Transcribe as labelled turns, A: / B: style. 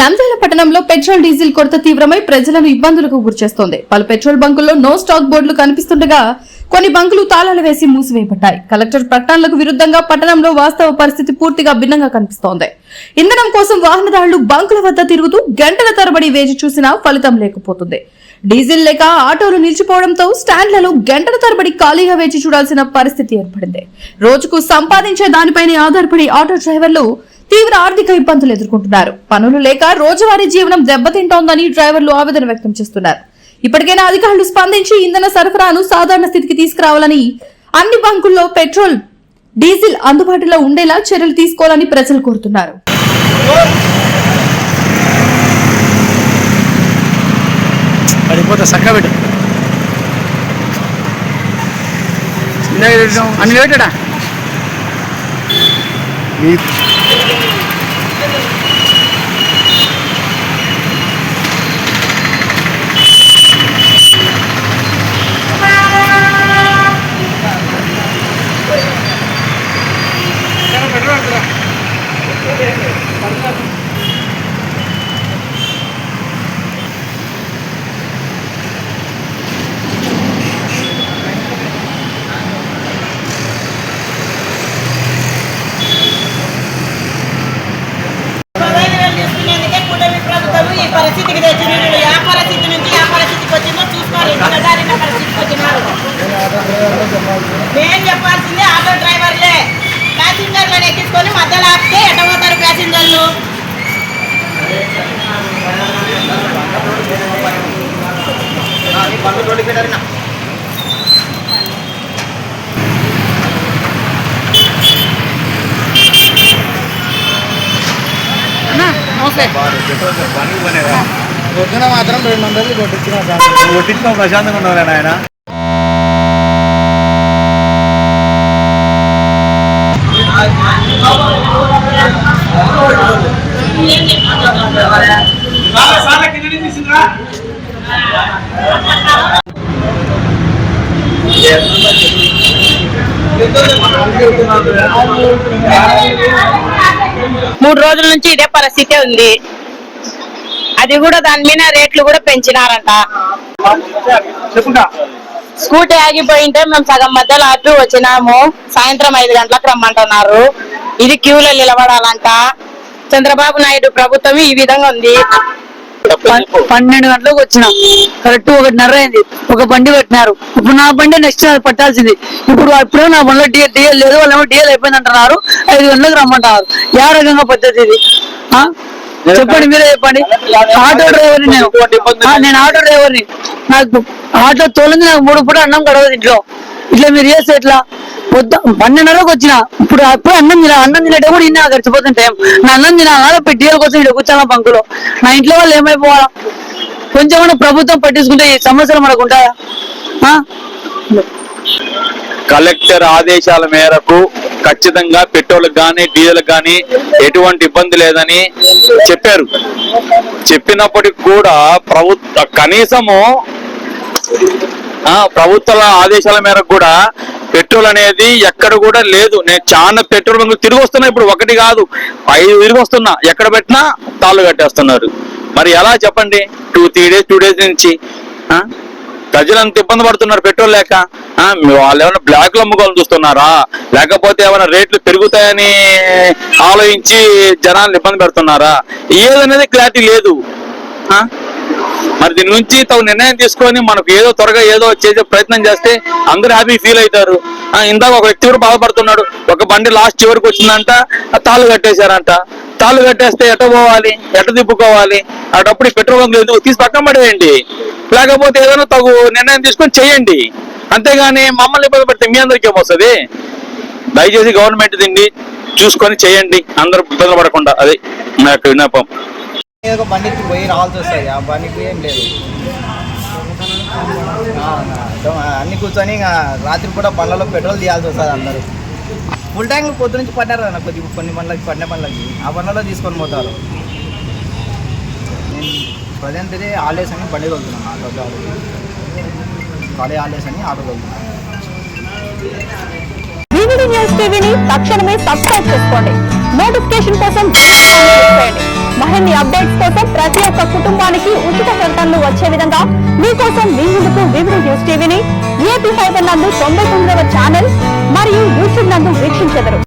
A: నంద్యాల పట్టణంలో petrol diesel కొరత తీవ్రమై ప్రజలను ఇబ్బందులకు గురిచేస్తోంది. పలు పెట్రోల్ బంకుల్లో నో స్టాక్ బోర్డులు కనిపిస్తుండగా కొన్ని బంకులు తాళాలు వేసి మూసివేయబడ్డాయి. కలెక్టర్ ప్రకటనలకు విరుద్ధంగా పట్టణంలో వాస్తవ పరిస్థితి పూర్తిగా భిన్నంగా కనిపిస్తోంది. ఇంధనం కోసం వాహనదారులు బంకుల వద్ద తిరుగుతూ గంటల తరబడి వేచి చూసినా ఫలితం లేకపోతుంది. డీజిల్ లేక ఆటోలు నిలిచిపోవడంతో స్టాండ్లలో గంటల తరబడి ఖాళీగా వేచి చూడాల్సిన పరిస్థితి ఏర్పడింది. రోజుకు సంపాదించే దానిపైనే ఆధారపడి ఆటో డ్రైవర్లు తీవ్ర ఆర్థిక ఇబ్బందులు ఎదుర్కొంటున్నారు. పనులు లేక రోజువారీ జీవనం దెబ్బతింటోందని డ్రైవర్లు ఆవేదన వ్యక్తం చేస్తున్నారు. ఇప్పటికైనా అధికారులు స్పందించి ఇంధన సరఫరాను సాధారణ స్థితికి తీసుకురావాలని, అన్ని బంకుల్లో పెట్రోల్ డీజిల్ అందుబాటులో ఉండేలా చర్యలు తీసుకోవాలని ప్రజలు కోరుతున్నారు.
B: పరిస్థితికి తెచ్చినారు. ఆ పరిస్థితి నుంచి ఆ పరిస్థితికి వచ్చిందో చూసుకోవాలి. దారిన పరిస్థితికి వచ్చినారు. మేము చెప్పాల్సింది ఆటో డ్రైవర్లే. ప్యాసింజర్లను ఎక్కించుకొని మధ్యలో ఆపితే ఎట్ట పోతారు ప్యాసింజర్లు?
C: పొద్దున మాత్రం 200 కొట్టించిన ప్రశాంతంగా ఉండవులే నాయన.
B: మూడు రోజుల నుంచి ఇదే పరిస్థితి ఉంది. అది కూడా దాని మీద రేట్లు కూడా పెంచినారంట. స్కూటీ ఆగిపోయింటే మేము సగం మధ్యలో ఆపి వచ్చినాము. సాయంత్రం 5 గంటలకు రమ్మంటున్నారు. ఇది క్యూలో నిలబడాలంట. చంద్రబాబు నాయుడు ప్రభుత్వం ఈ విధంగా ఉంది.
D: 12 గంటలకు వచ్చినాం. కరెక్ట్ 1:30 అయింది. ఒక బండి పెట్టినారు. ఇప్పుడు నా బండి నెక్స్ట్ పట్టాల్సింది. ఇప్పుడే నా బండిలో డిఎల్ లేదు. వాళ్ళేమో డిఎల్ అయిపోయింది అంటున్నారు. 5 గంటలకు రమ్మంటారు. ఏ రకంగా పద్ధతి ఇది? చెప్పండి, మీరే చెప్పండి. ఆటో డ్రైవర్ని నేను ఆటో డ్రైవర్ని. నాకు ఆటో తోలింది. నాకు 3 పూట అన్నం గడవదు ఇంట్లో. ఇట్లా మీరు చేస్తే ఎట్లా? 12:30కు వచ్చిన. ఇప్పుడు అన్నం తినేట కూడా ఇన్నా గడిచిపోతుంది టైం. నా అన్నం తినాలా డిఎల్ కోసం ఇక్కడ కూర్చోాలా బంకులో? నా ఇంట్లో వాళ్ళు ఏమైపోవాలా? కొంచెం కూడా ప్రభుత్వం పట్టించుకుంటే ఈ సమస్యలు మనకు ఉంటాయా?
E: కలెక్టర్ ఆదేశాల మేరకు ఖచ్చితంగా పెట్రోల్ కానీ డీజిల్ కానీ ఎటువంటి ఇబ్బంది లేదని చెప్పారు. చెప్పినప్పటికి కూడా కనీసము ప్రభుత్వాల ఆదేశాల మేరకు కూడా పెట్రోల్ అనేది ఎక్కడ కూడా లేదు. నేను చాలా పెట్రోల్ బంకులు తిరిగి వస్తున్నా. ఇప్పుడు 1 కాదు 5 తిరిగి వస్తున్నా. ఎక్కడ పెట్టినా తాళ్ళు కట్టేస్తున్నారు. మరి ఎలా చెప్పండి? 2 డేస్ నుంచి ప్రజలు అంత ఇబ్బంది పడుతున్నారు పెట్రోల్ లేక. వాళ్ళు ఏమైనా బ్లాక్ లో అమ్ముకోవాలని చూస్తున్నారా? లేకపోతే ఏమైనా రేట్లు పెరుగుతాయని ఆలోచించి జనాలను ఇబ్బంది పెడుతున్నారా? ఏదనేది క్లారిటీ లేదు. మరి దీని నుంచి తగు నిర్ణయం తీసుకొని మనకు ఏదో త్వరగా ఏదో చేసే ప్రయత్నం చేస్తే అందరూ హ్యాపీ ఫీల్ అవుతారు. ఇందాక ఒక వ్యక్తి కూడా బాధపడుతున్నాడు. ఒక బండి లాస్ట్ చివరికి వచ్చిందంట, తాళ్ళు కట్టేశారంట. తాళ్ళు కట్టేస్తే ఎట్ట పోవాలి? ఎట్ట తిప్పుకోవాలి? అటప్పుడు పెట్రోల్ బంకులు ఎందుకు తీసి పక్కన పడేయండి. లేకపోతే ఏదైనా తగు నిర్ణయం తీసుకొని చేయండి. అంతేగాని మమ్మల్ని ఇబ్బంది పెడితే మీ అందరికీ ఏమొస్తుంది? దయచేసి గవర్నమెంట్ దీన్ని చూసుకొని చేయండి, అందరూ ఇబ్బంది పడకుండా. అది నా యొక్క విన్నపం.
C: ఒక బండికి పోయి రావాల్సి వస్తుంది. ఆ బండికి ఏం లేదు. అన్ని కూర్చొని ఇంకా రాత్రి కూడా బండ్లలో పెట్రోల్ తీయాల్సి వస్తుంది. అందరూ ఫుల్ ట్యాంక్ పొద్దు నుంచి పడ్డారు కదా. కొన్ని బండ్లకి పడిన బండ్లకి ఆ బండ్లలో తీసుకొని పోతారు. నేను ప్రజెంట్ ఇది హాలిడేస్ అని బండి వెళ్తున్నాను. ఆటో కాలేజ్ హాలిడేస్ అని ఆటో వెళ్తున్నాను.
A: న్యూస్ టీవీని తక్షణమే సబ్స్క్రైబ్ చేసుకోండి. నోటిఫికేషన్ కోసం
F: మరిన్ని అప్డేట్స్ కోసం ప్రతి ఒక్క కుటుంబానికి ఉచిత ప్రకటనలు వచ్చే విధంగా మీకోసం మీ ముందుకు వివిధ న్యూస్ టీవీని ఏపీ ఫైబర్ నందు 99వ ఛానల్ మరియు యూట్యూబ్ నందు వీక్షించెదరు.